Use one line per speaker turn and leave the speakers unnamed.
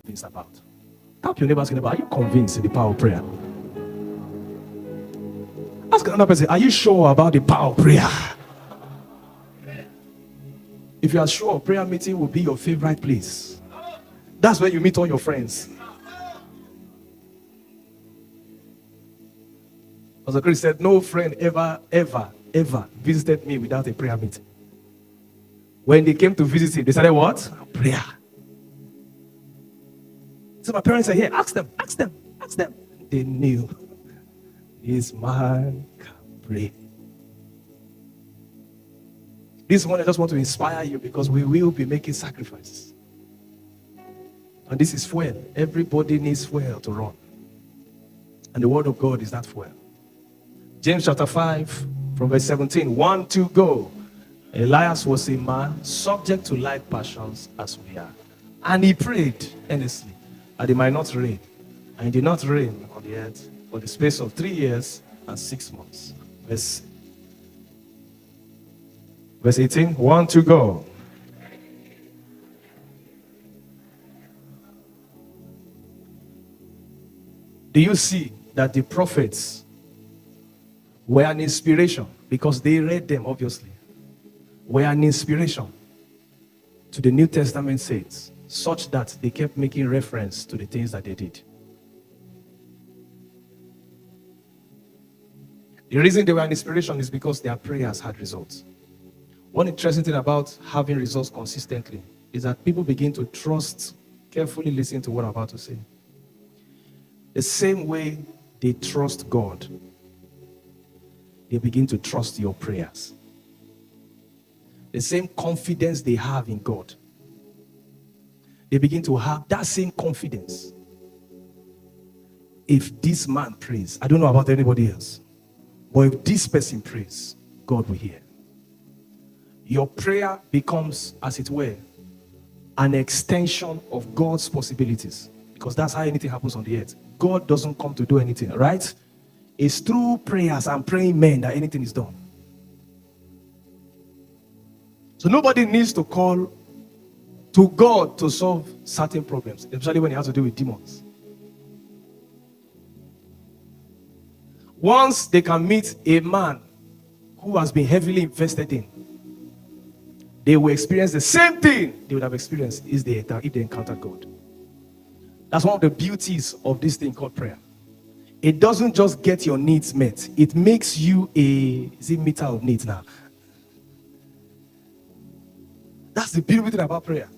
convinced about? Tap your neighbor's neighbor. Are you convinced in the power of prayer? Ask another person, are you sure about the power of prayer? If you are sure, prayer meeting will be your favorite place. That's where you meet all your friends. Pastor Chris said, no friend ever visited me without a prayer meeting. When they came to visit him, they started what? Prayer. So my parents said, here, ask them. They knew this man can pray. This one, I just want to inspire you because we will be making sacrifices. And this is fuel. Everybody needs fuel to run. And the word of God is that fuel. James chapter 5 from verse 17. 1, 2, go. Elias was a man subject to like passions as we are. And he prayed earnestly that it might not rain. And it did not rain on the earth for the space of 3 years and 6 months. Verse 18. 1, 2, go. Do you see that the prophets were an inspiration? Because they read them, obviously. Were an inspiration to the New Testament saints, such that they kept making reference to the things that they did. The reason they were an inspiration is because their prayers had results. One interesting thing about having results consistently is that people begin to trust, carefully listen to what I'm about to say. The same way they trust God, they begin to trust your prayers. The same confidence they have in God, they begin to have that same confidence. If this man prays, I don't know about anybody else, but if this person prays, God will hear. Your prayer becomes, as it were, an extension of God's possibilities. Because that's how anything happens on the earth. God doesn't come to do anything, right? It's through prayers and praying men that anything is done. So nobody needs to call to God to solve certain problems, especially when it has to do with demons. Once they can meet a man who has been heavily invested in, they will experience the same thing they would have experienced if they encountered God. That's one of the beauties of this thing called prayer. It doesn't just get your needs met. It makes you a meter of needs now. That's the beautiful thing about prayer.